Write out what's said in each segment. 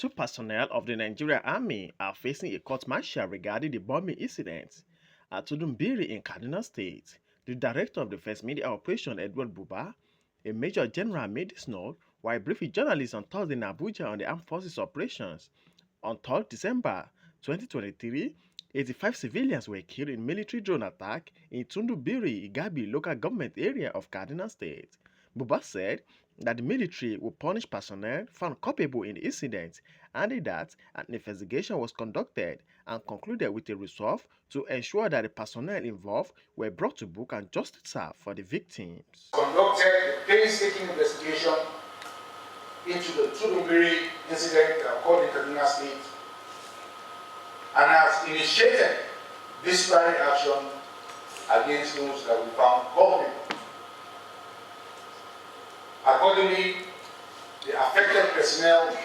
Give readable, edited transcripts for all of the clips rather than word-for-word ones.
Two personnel of the Nigerian Army are facing a court-martial regarding the bombing incident at Tudunbiri in Kaduna State. The director of the First Media Operation, Edward Buba, a major general, made this note while briefing journalists on Thursday in Abuja on the Armed Forces operations. On 3rd December 2023, 85 civilians were killed in military drone attack in Tundubiri, Igabi local government area of Kaduna State. Buba said that the military will punish personnel found culpable in the incident, adding that an investigation was conducted and concluded with a resolve to ensure that the personnel involved were brought to book and justice served for the victims. Conducted a painstaking investigation into the Tudunbiri incident that occurred in Kaduna State and has initiated disciplinary action against those that we found culpable. Accordingly, the affected personnel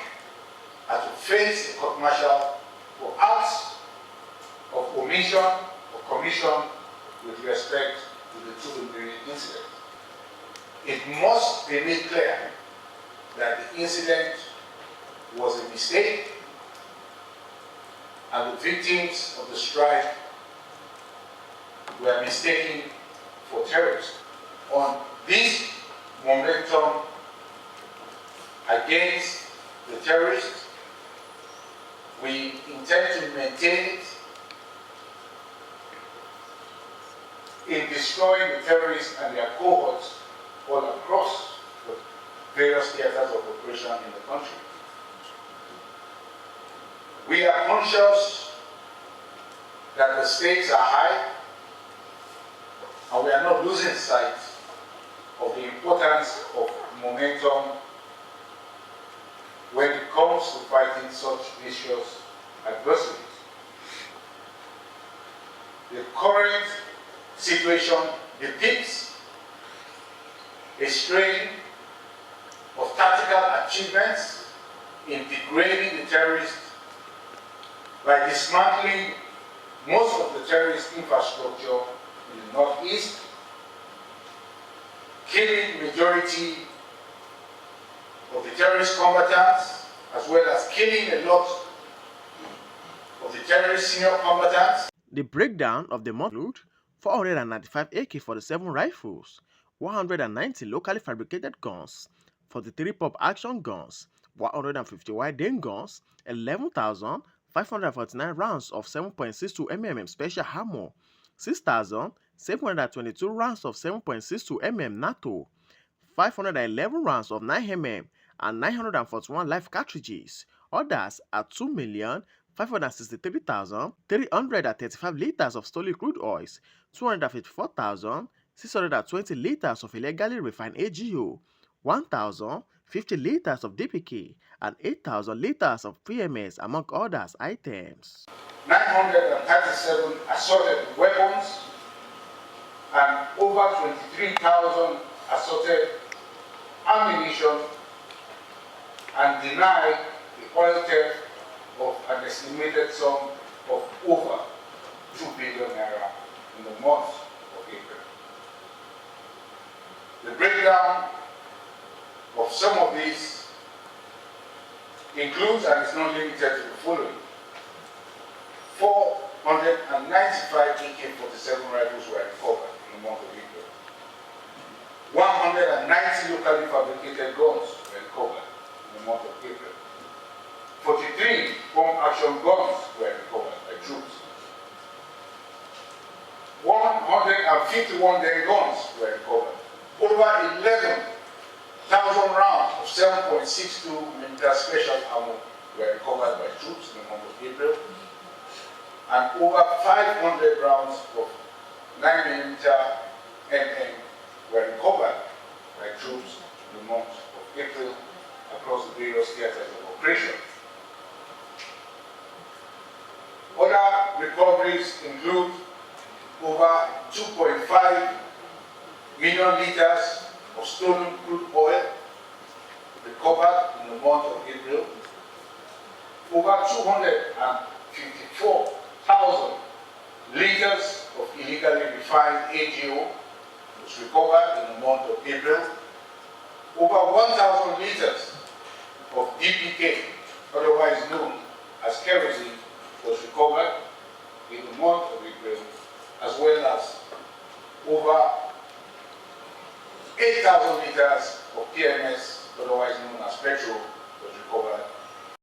are to face a court martial for acts of omission or commission with respect to the Tudunbiri incident. It must be made clear that the incident was a mistake and the victims of the strike were mistaken for terrorists. On this momentum against the terrorists, we intend to maintain it in destroying the terrorists and their cohorts all across the various theaters of operation in the country. We are conscious that the stakes are high and we are not losing sight of the importance of momentum when it comes to fighting such vicious adversities. The current situation depicts a strain of tactical achievements in degrading the terrorists by dismantling most of the terrorist infrastructure in the northeast, killing majority of the terrorist combatants, as well as killing a lot of the terrorist senior combatants. The breakdown of the month include 495 AK-47 rifles, 190 locally fabricated guns, 43 pump-action guns, 150 wide-range guns, 11,549 rounds of 7.62 mm special ammo, 6,722 rounds of 7.62 mm NATO, 511 rounds of 9 mm, and 941 live cartridges. Others are 2,563,335 liters of stolen crude oils, 254,620 liters of illegally refined AGO, 1,050 liters of DPK, and 8,000 liters of PMS, among others items. 937 assorted weapons and over 23,000 assorted ammunition, and deny the oil theft of an estimated sum of over 2 billion naira in the month of April. The breakdown of some of these includes and is not limited to the following: 495 AK-47 rifles were recovered in the month of April. 190 locally fabricated guns were recovered in the month of April. 43 pump-action guns were recovered by troops. 151 day guns were recovered. Over 11,000 rounds of 7.62 mm special ammo were recovered by troops in the month of April. And over 500 rounds of 9 mm were recovered by troops in the month of April across the various theaters of operation. Other recoveries include over 2.5 million liters of stolen crude oil recovered in the month of April. Over 254,000 liters of illegally refined AGO was recovered in the month of April. Over 1,000 liters of DPK, otherwise recovered in the month of April, as well as over 8,000 liters of PMS, otherwise known as petrol,